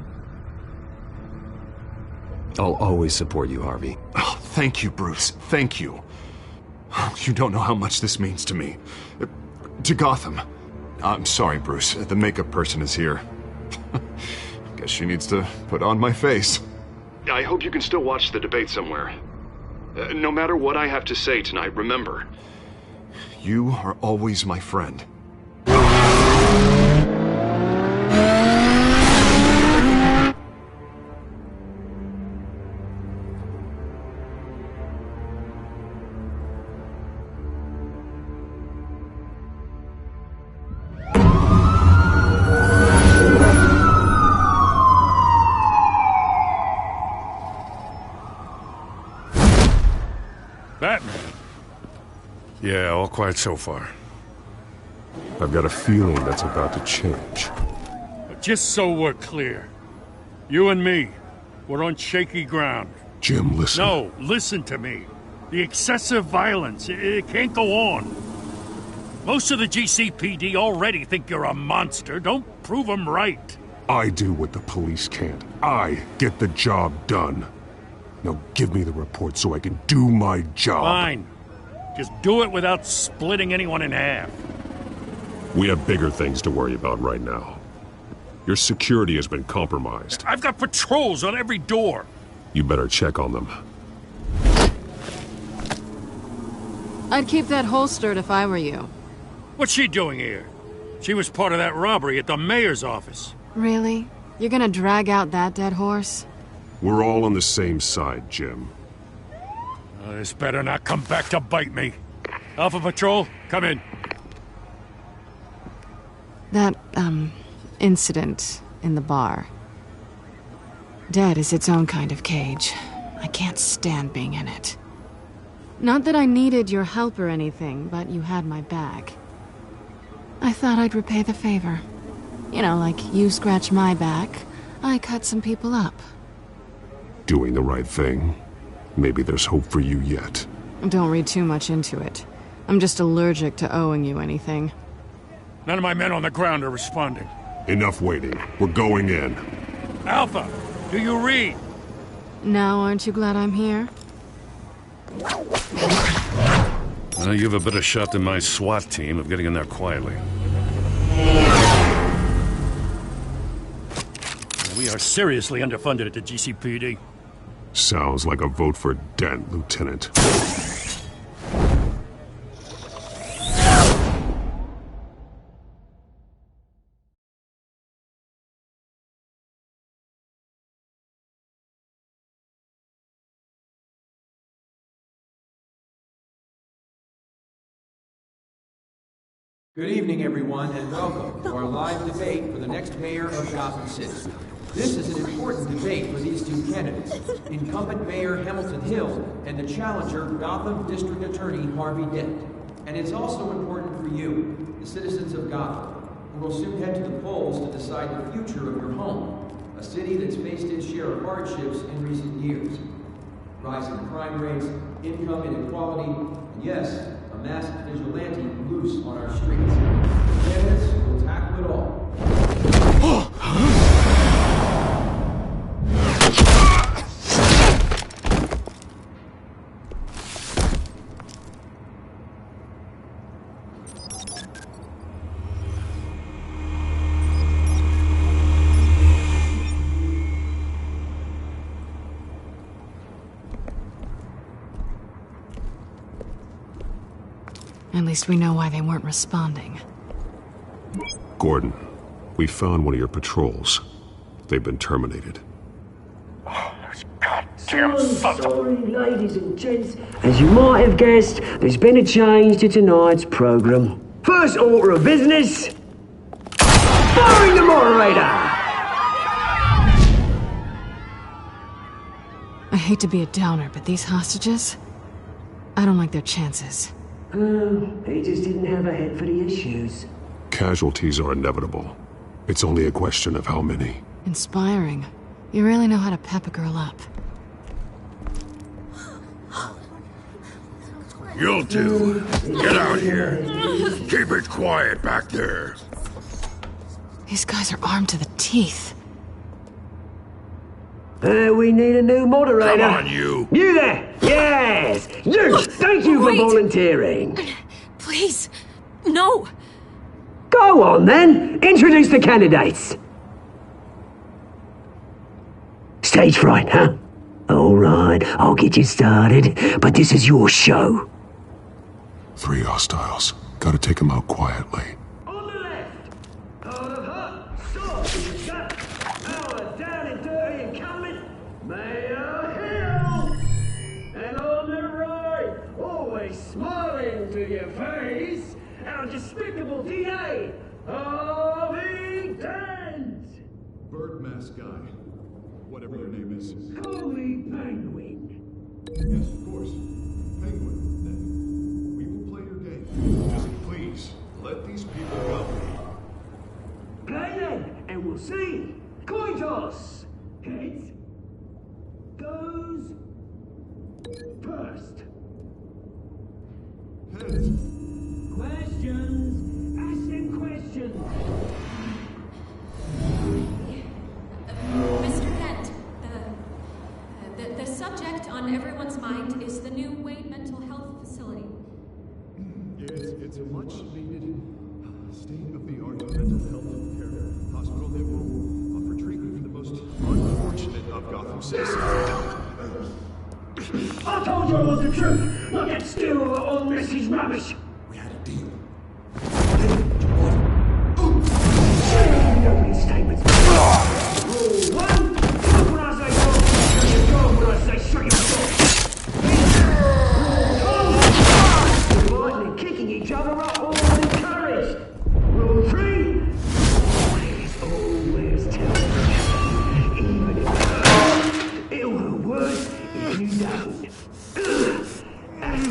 I'll always support you, Harvey. Oh, thank you, Bruce. Thank you. You don't know how much this means to me. To Gotham. I'm sorry, Bruce. The makeup person is here. Guess she needs to put on my face. I hope you can still watch the debate somewhere. No matter what I have to say tonight, remember, you are always my friend. Batman. Yeah, all quiet so far. I've got a feeling that's about to change. But just so we're clear, you and me, we're on shaky ground. Jim, listen. No, listen to me. The excessive violence, it can't go on. Most of the GCPD already think you're a monster. Don't prove them right. I do what the police can't. I get the job done. Now give me the report so I can do my job. Fine. Just do it without splitting anyone in half. We have bigger things to worry about right now. Your security has been compromised. I've got patrols on every door. You better check on them. I'd keep that holstered if I were you. What's she doing here? She was part of that robbery at the mayor's office. Really? You're gonna drag out that dead horse? We're all on the same side, Jim. This better not come back to bite me. Alpha Patrol, come in. That, incident in the bar. Dead is its own kind of cage. I can't stand being in it. Not that I needed your help or anything, but you had my back. I thought I'd repay the favor. You know, like you scratch my back, I cut some people up. Doing the right thing. Maybe there's hope for you yet. Don't read too much into it. I'm just allergic to owing you anything. None of my men on the ground are responding. Enough waiting. We're going in. Alpha, do you read? Now aren't you glad I'm here? Well, you have a better shot than my SWAT team of getting in there quietly. We are seriously underfunded at the GCPD. Sounds like a vote for Dent, Lieutenant. Good evening, everyone, and welcome to our live debate for the next mayor of Gotham City. This is an important debate for these two candidates, incumbent Mayor Hamilton Hill and the challenger Gotham District Attorney Harvey Dent. And it's also important for you, the citizens of Gotham, who will soon head to the polls to decide the future of your home, a city that's faced its share of hardships in recent years. Rising crime rates, income inequality, and yes, a masked vigilante loose on our streets. The candidates will tackle it all. At least we know why they weren't responding. Gordon, we found one of your patrols. They've been terminated. Damn sorry, ladies and gents. As you might have guessed, there's been a change to tonight's program. First order of business, firing the moderator! I hate to be a downer, but these hostages, I don't like their chances. He just didn't have a head for the issues. Casualties are inevitable. It's only a question of how many. Inspiring. You really know how to pep a girl up. You'll do. Get out here. Keep it quiet back there. These guys are armed to the teeth. We need a new moderator. Come on, you. You there! Yes! You! Thank you for volunteering. Please, no. Go on, then. Introduce the candidates. Stage fright, huh? All right, I'll get you started, but this is your show. 3 hostiles. Gotta take them out quietly. On the left, out of her, sword in the gut, our down and dirty incumbent, Mayor Hill. And on the right, always smiling to your face, our despicable DA, Harvey Dent. Bird mask guy. Whatever your name is. Call me Penguin. Yes, of course. Penguin, then. We will play your game. Just please, let these people go. Play then, and we'll see. Coin toss. Heads goes first. Heads. Questions. Ask them questions. Mr. Dent, the subject on everyone's mind is the new Wade Mental Health Facility. It's a much needed State-of-the-art mental health care hospital that will offer treatment for the most unfortunate of Gotham citizens. I told you all the truth! Look at still all this is rubbish! We had a deal. Opening statements. Rule 1, talk when I say talk, shut your door when I say shut your door. Rule 2, fighting and kicking each other up all encouraged. Rule 3, always tell the truth, even if it'll hurt worse if you don't. That's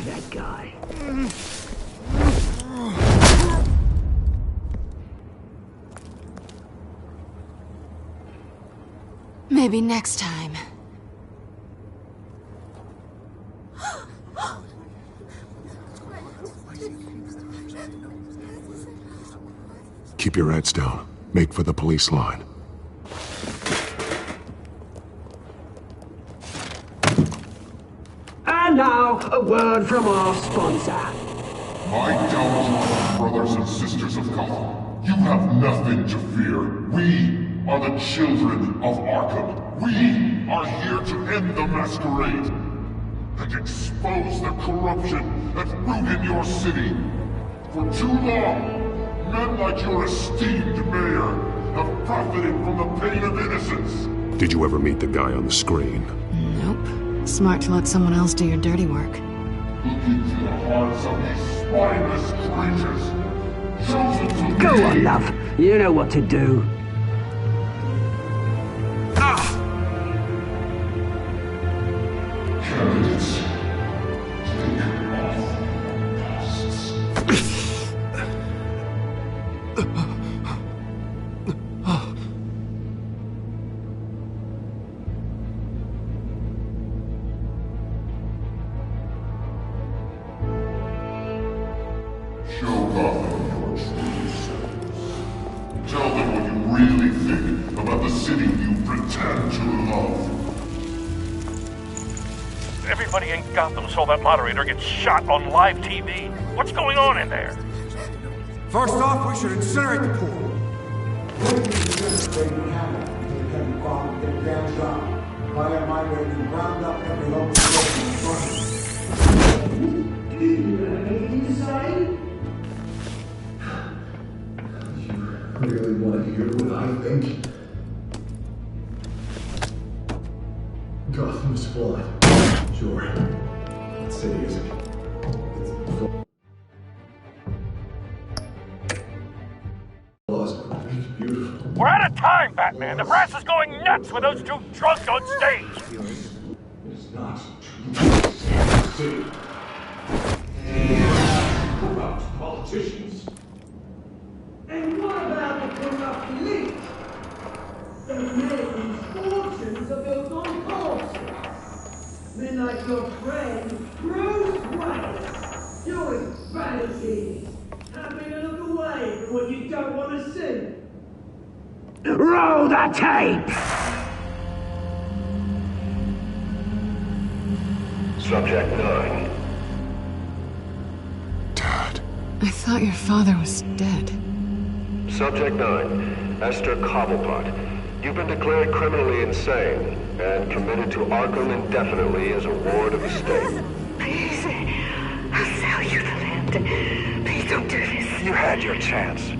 that guy. Maybe next time. Keep your heads down. Make for the police line. And now, a word from our sponsor. My downfall, brothers and sisters of Gotham. You have nothing to fear. We are the children of Arkham. We are here to end the masquerade and expose the corruption that rooted your city. For too long, men like your esteemed mayor have profited from the pain of innocence. Did you ever meet the guy on the screen? Nope. Smart to let someone else do your dirty work. Look into the hearts of these spineless creatures, chosen to Go on, love. You know what to do. Candidates, take off masks. Show Gotham your true selves. Tell them what you really think about the city you pretend to love. Everybody in Gotham saw that moderator get shot on live TV. What's going on in there? First off, we should incinerate the pool. I am my way to round up every local person in front of me. Do you have anything to say? Really want to hear what I think? Gotham's flawed. Sure. That city isn't. It's beautiful. We're out of time, Batman. The brass is going nuts with those two drunks on stage. It's not true. Corrupt politicians. And what about the corrupt elite? The men whose fortunes are built on corpses. Men like your friend, Bruce Wayne, doing vanities, happy to look away from what you don't want to see. Roll the tape! Subject 9. I thought your father was dead. Subject 9, Esther Cobblepot. You've been declared criminally insane and committed to Arkham indefinitely as a ward of the state. Please, I'll sell you the land. Please don't do this. You had your chance.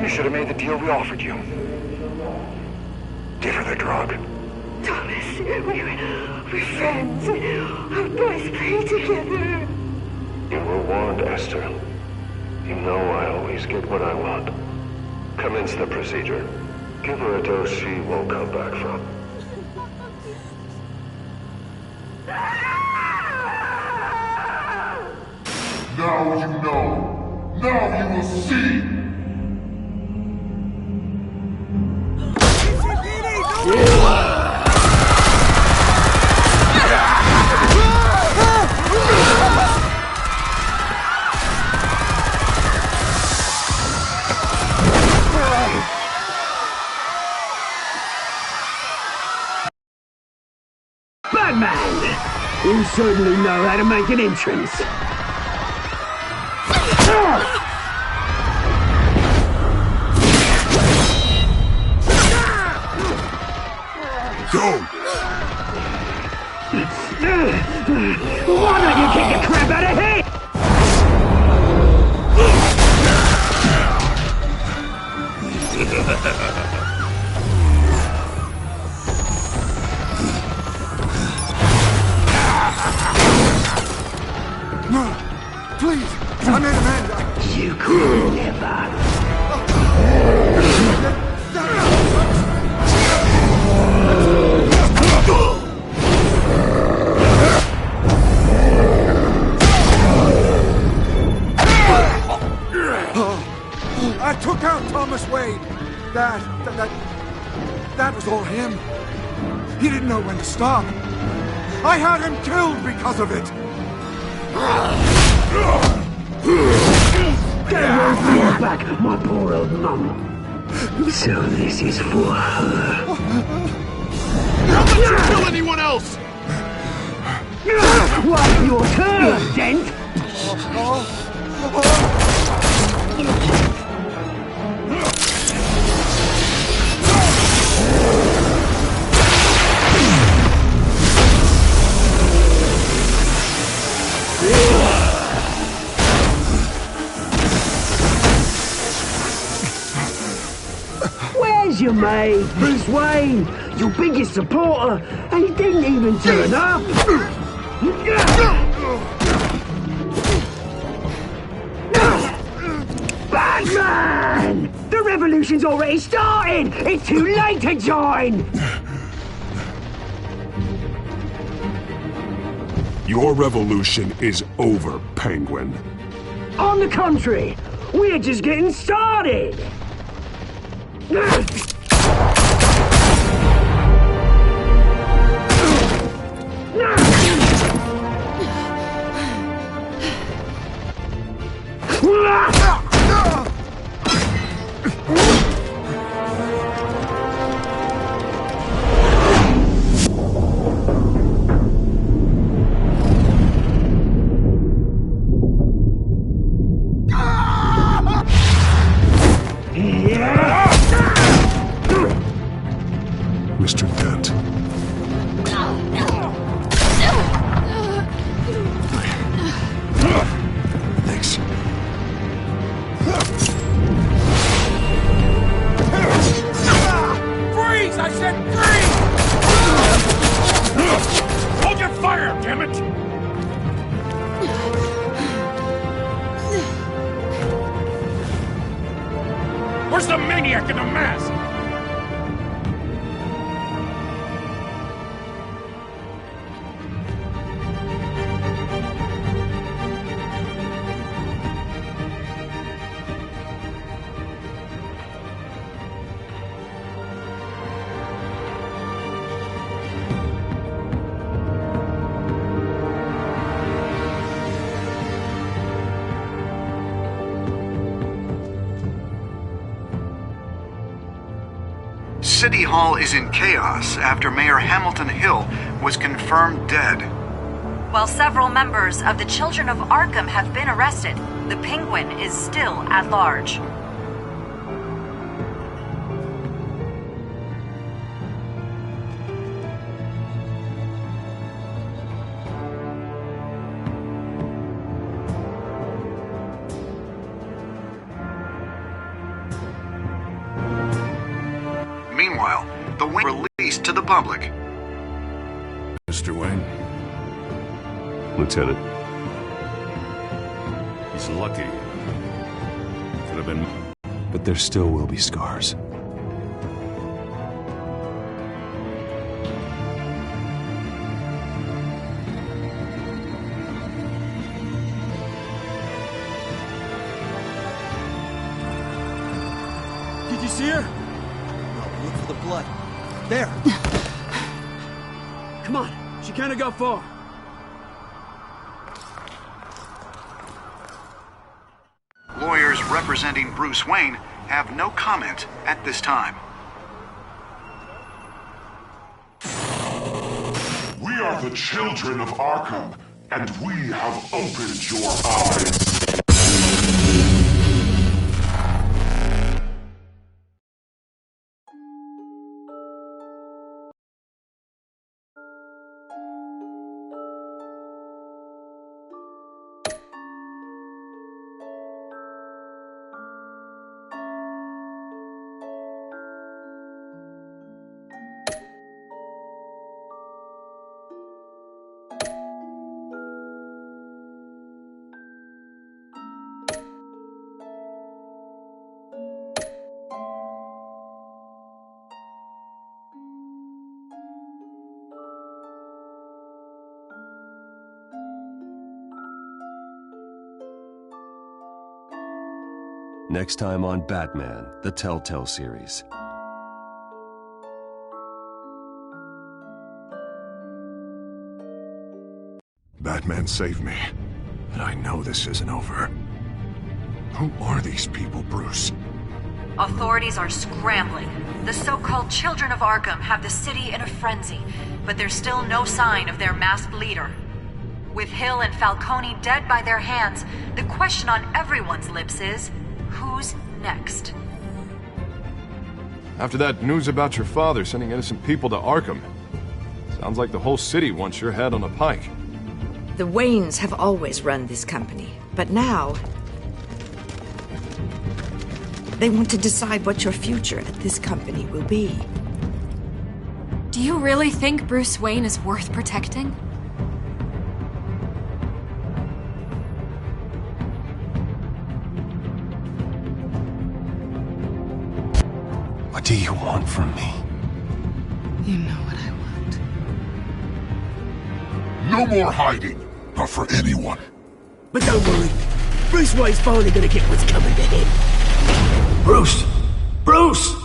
You should have made the deal we offered you. Give her the drug. Thomas, we're friends. Our price pay together. You were warned, Esther. You know I always get what I want. Commence the procedure. Give her a dose she won't come back from. Now you know. Now you will see. Batman! You certainly know how to make an entrance. Go! Why don't you kick the crap out of here? No! Please! I made an end! You could never. I took out Thomas Wade. That was all him. He didn't know when to stop. I had him killed because of it. Get away from your back, my poor old mum. So this is for her. Don't let you kill anyone else! What's your turn, Dent? Where's your mate, Bruce Wayne? Your biggest supporter, and he didn't even turn up. Batman! The revolution's already started! It's too late to join! Your revolution is over, Penguin. On the contrary, we're just getting started! Mr. Dent. Thanks. Freeze! I said freeze! Hold your fire, damn it! Where's the maniac in the mask? City Hall is in chaos after Mayor Hamilton Hill was confirmed dead. While several members of the Children of Arkham have been arrested, the Penguin is still at large. Meanwhile, the wing released to the public. Mr. Wayne? Lieutenant. He's lucky. Could have been... But there still will be scars. Did you see her? No, look for the blood. There. Come on, she can't go far. Lawyers representing Bruce Wayne have no comment at this time. We are the children of Arkham, and we have opened your eyes. Next time on Batman, the Telltale series. Batman saved me, and I know this isn't over. Who are these people, Bruce? Authorities are scrambling. The so-called Children of Arkham have the city in a frenzy, but there's still no sign of their masked leader. With Hill and Falcone dead by their hands, the question on everyone's lips is, who's next? After that news about your father sending innocent people to Arkham, sounds like the whole city wants your head on a pike. The Waynes have always run this company, but now they want to decide what your future at this company will be. Do you really think Bruce Wayne is worth protecting? What do you want from me? You know what I want. No more hiding. Not for anyone. But don't worry. Bruce Wayne's finally gonna get what's coming to him. Bruce! Bruce!